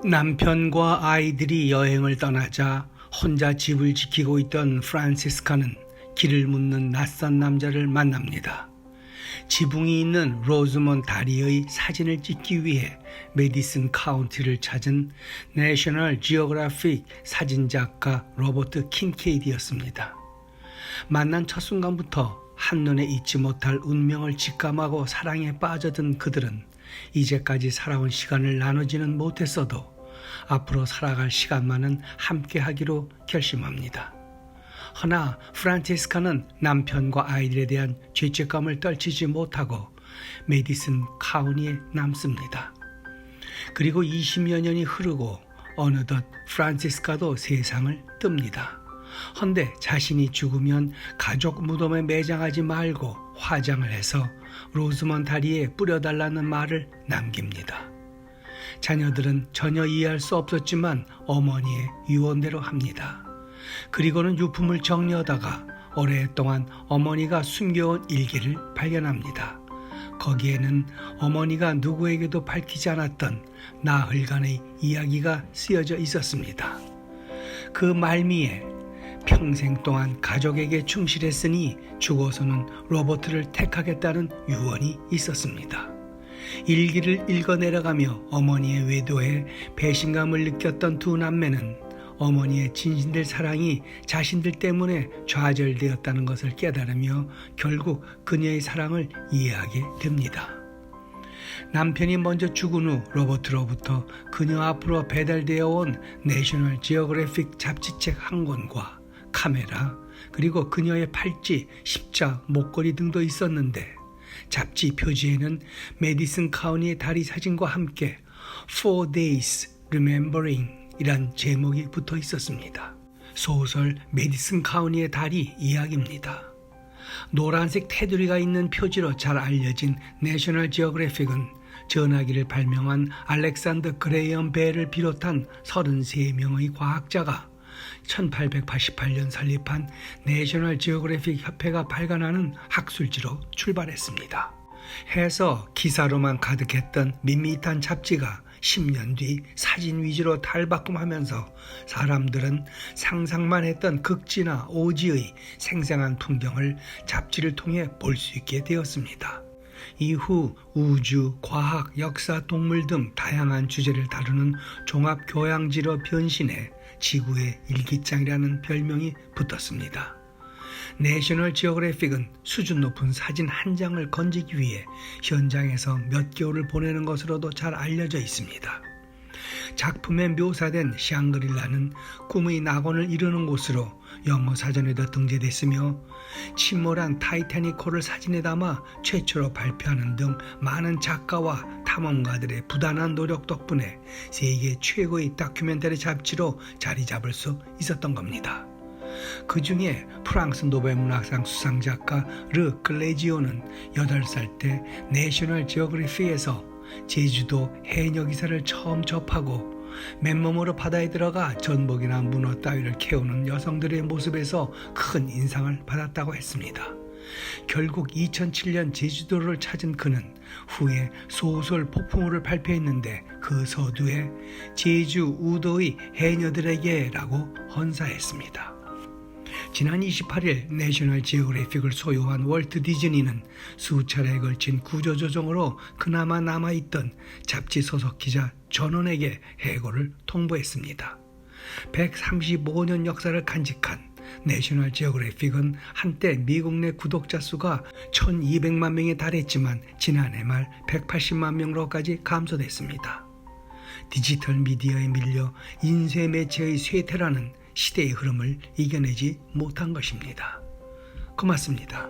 남편과 아이들이 여행을 떠나자 혼자 집을 지키고 있던 프란치스카는 길을 묻는 낯선 남자를 만납니다. 지붕이 있는 로즈먼트 다리의 사진을 찍기 위해 메디슨 카운티를 찾은 내셔널 지오그래픽 사진작가 로버트 킨케이드였습니다. 만난 첫 순간부터 한눈에 잊지 못할 운명을 직감하고 사랑에 빠져든 그들은 이제까지 살아온 시간을 나누지는 못했어도 앞으로 살아갈 시간만은 함께하기로 결심합니다. 허나 프란치스카는 남편과 아이들에 대한 죄책감을 떨치지 못하고 메디슨 카운티에 남습니다. 그리고 20여 년이 흐르고 어느덧 프란치스카도 세상을 뜹니다. 헌데 자신이 죽으면 가족 무덤에 매장하지 말고 화장을 해서 로즈먼트 다리에 뿌려달라는 말을 남깁니다. 자녀들은 전혀 이해할 수 없었지만 어머니의 유언대로 합니다. 그리고는 유품을 정리하다가 오랫동안 어머니가 숨겨온 일기를 발견합니다. 거기에는 어머니가 누구에게도 밝히지 않았던 나흘간의 이야기가 쓰여져 있었습니다. 그 말미에 평생 동안 가족에게 충실했으니 죽어서는 로버트를 택하겠다는 유언이 있었습니다. 일기를 읽어내려가며 어머니의 외도에 배신감을 느꼈던 두 남매는 어머니의 진실된 사랑이 자신들 때문에 좌절되었다는 것을 깨달으며 결국 그녀의 사랑을 이해하게 됩니다. 남편이 먼저 죽은 후 로버트로부터 그녀 앞으로 배달되어 온 내셔널 지오그래픽 잡지책 한 권과 카메라, 그리고 그녀의 팔찌, 십자, 목걸이 등도 있었는데 잡지 표지에는 메디슨 카운티의 다리 사진과 함께 4 Days Remembering 이란 제목이 붙어 있었습니다. 소설 메디슨 카운티의 다리 이야기입니다. 노란색 테두리가 있는 표지로 잘 알려진 내셔널 지오그래픽은 전화기를 발명한 알렉산더 그레이엄 벨을 비롯한 33명의 과학자가 1888년 설립한 내셔널 지오그래픽 협회가 발간하는 학술지로 출발했습니다. 해서 기사로만 가득했던 밋밋한 잡지가 10년 뒤 사진 위주로 탈바꿈하면서 사람들은 상상만 했던 극지나 오지의 생생한 풍경을 잡지를 통해 볼 수 있게 되었습니다. 이후 우주, 과학, 역사, 동물 등 다양한 주제를 다루는 종합교양지로 변신해 지구의 일기장이라는 별명이 붙었습니다. 내셔널 지오그래픽은 수준 높은 사진 한 장을 건지기 위해 현장에서 몇 개월을 보내는 것으로도 잘 알려져 있습니다. 작품에 묘사된 샹그릴라는 꿈의 낙원을 이루는 곳으로 영어 사전에도 등재됐으며 침몰한 타이타닉호를 사진에 담아 최초로 발표하는 등 많은 작가와 탐험가들의 부단한 노력 덕분에 세계 최고의 다큐멘터리 잡지로 자리 잡을 수 있었던 겁니다. 그 중에 프랑스 노벨 문학상 수상작가 르 글레지오는 8살 때 내셔널 지오그래픽에서 제주도 해녀 기사를 처음 접하고 맨몸으로 바다에 들어가 전복이나 문어 따위를 캐오는 여성들의 모습에서 큰 인상을 받았다고 했습니다. 결국 2007년 제주도를 찾은 그는 후에 소설 폭풍우를 발표했는데 그 서두에 제주 우도의 해녀들에게 라고 헌사했습니다. 지난 28일 내셔널 지오그래픽을 소유한 월트 디즈니는 수차례에 걸친 구조조정으로 그나마 남아있던 잡지 소속 기자 전원에게 해고를 통보했습니다. 135년 역사를 간직한 내셔널 지오그래픽은 한때 미국 내 구독자 수가 1200만 명에 달했지만 지난해 말 180만 명으로까지 감소됐습니다. 디지털 미디어에 밀려 인쇄 매체의 쇠퇴라는 시대의 흐름을 이겨내지 못한 것입니다. 고맙습니다.